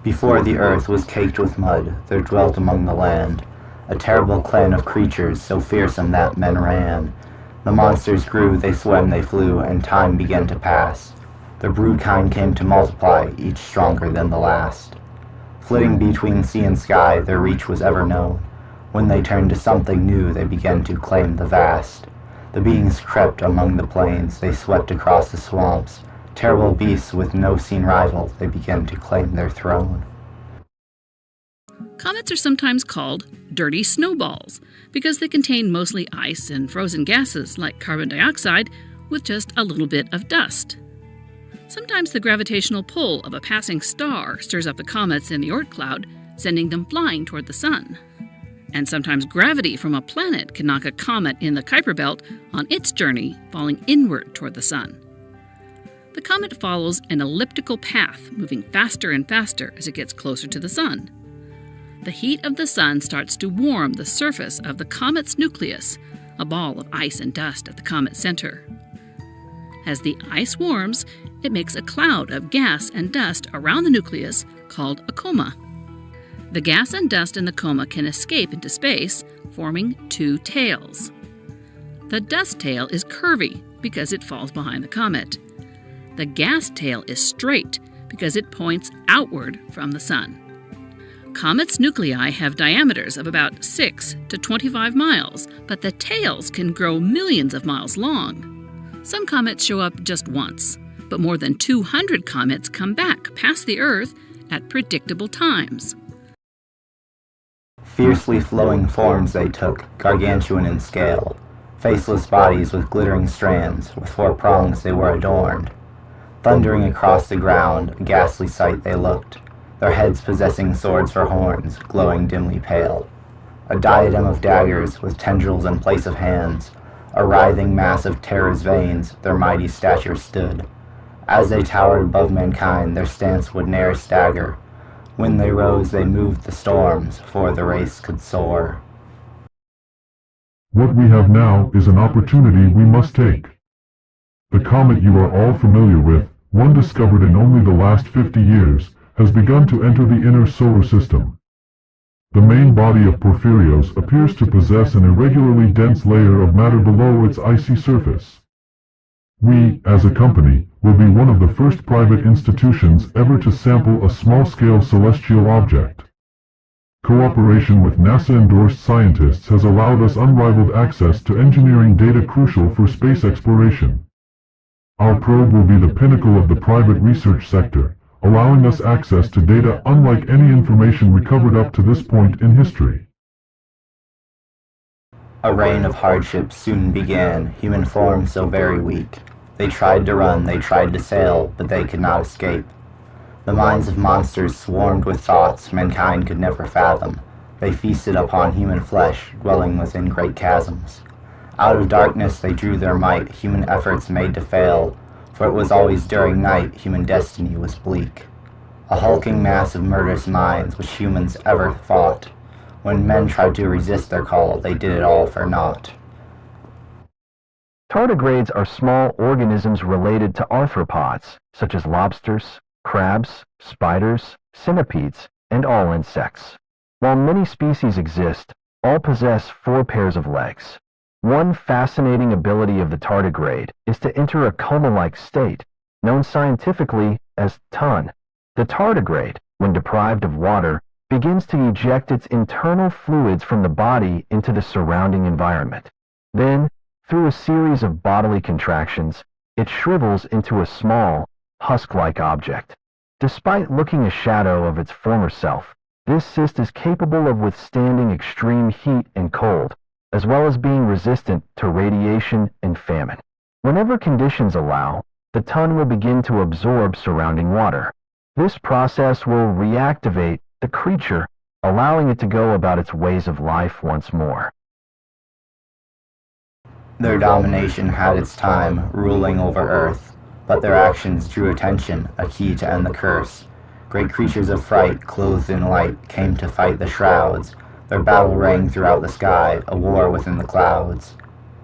Before the earth was caked with mud, there dwelt among the land a terrible clan of creatures so fearsome that men ran. The monsters grew, they swam, they flew, and time began to pass. The brood kind came to multiply, each stronger than the last. Flitting between sea and sky, their reach was ever known. When they turned to something new, they began to claim the vast. The beings crept among the plains, they swept across the swamps. Terrible beasts with no seen rival, they began to claim their throne. Comets are sometimes called dirty snowballs because they contain mostly ice and frozen gases like carbon dioxide with just a little bit of dust. Sometimes the gravitational pull of a passing star stirs up the comets in the Oort cloud, sending them flying toward the sun. And sometimes gravity from a planet can knock a comet in the Kuiper belt on its journey, falling inward toward the sun. The comet follows an elliptical path, moving faster and faster as it gets closer to the sun. The heat of the sun starts to warm the surface of the comet's nucleus, a ball of ice and dust at the comet's center. As the ice warms, it makes a cloud of gas and dust around the nucleus called a coma. The gas and dust in the coma can escape into space, forming two tails. The dust tail is curvy because it falls behind the comet. The gas tail is straight because it points outward from the sun. Comets' nuclei have diameters of about 6 to 25 miles, but the tails can grow millions of miles long. Some comets show up just once, but more than 200 comets come back past the Earth at predictable times. Fiercely flowing forms they took, gargantuan in scale. Faceless bodies with glittering strands, with 4 prongs they were adorned. Thundering across the ground, a ghastly sight they looked, their heads possessing swords for horns, glowing dimly pale. A diadem of daggers, with tendrils in place of hands, a writhing mass of terror's veins, their mighty stature stood. As they towered above mankind, their stance would ne'er stagger. When they rose, they moved the storms, for the race could soar. What we have now is an opportunity we must take. The comet you are all familiar with, one discovered in only the last 50 years, has begun to enter the inner solar system. The main body of Porphyrios appears to possess an irregularly dense layer of matter below its icy surface. We, as a company, will be one of the first private institutions ever to sample a small-scale celestial object. Cooperation with NASA-endorsed scientists has allowed us unrivaled access to engineering data crucial for space exploration. Our probe will be the pinnacle of the private research sector, allowing us access to data unlike any information recovered up to this point in history. A reign of hardships soon began, human form so very weak. They tried to run, they tried to sail, but they could not escape. The minds of monsters swarmed with thoughts mankind could never fathom. They feasted upon human flesh, dwelling within great chasms. Out of darkness they drew their might, human efforts made to fail, for it was always during night human destiny was bleak. A hulking mass of murderous minds which humans ever fought. When men tried to resist their call, they did it all for naught. Tardigrades are small organisms related to arthropods, such as lobsters, crabs, spiders, centipedes, and all insects. While many species exist, all possess 4 pairs of legs. One fascinating ability of the tardigrade is to enter a coma-like state, known scientifically as TUN. The tardigrade, when deprived of water, begins to eject its internal fluids from the body into the surrounding environment. Then, through a series of bodily contractions, it shrivels into a small, husk-like object. Despite looking a shadow of its former self, this cyst is capable of withstanding extreme heat and cold, as well as being resistant to radiation and famine. Whenever conditions allow, the TUN will begin to absorb surrounding water. This process will reactivate the creature, allowing it to go about its ways of life once more. Their domination had its time, ruling over Earth, but their actions drew attention, a key to end the curse. Great creatures of fright, clothed in light, came to fight the shrouds. Their battle rang throughout the sky, a war within the clouds.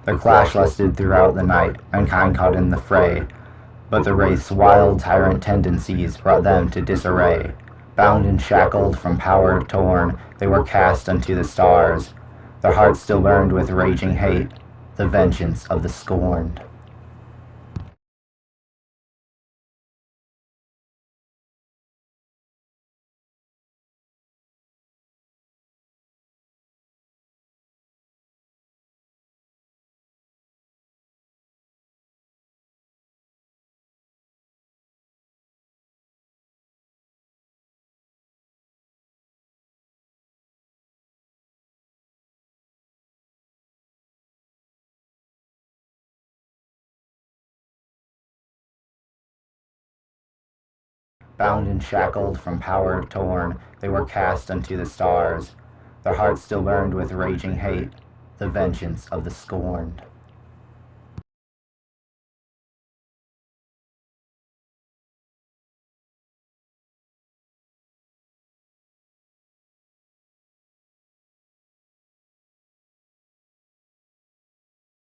Their clash lusted throughout the night, mankind caught in the fray, but the wraith's wild tyrant tendencies brought them to disarray. Bound and shackled, from power torn, they were cast unto the stars. Their hearts still burned with raging hate, the vengeance of the scorned. Bound and shackled, from power torn, they were cast unto the stars. Their hearts still burned with raging hate, the vengeance of the scorned.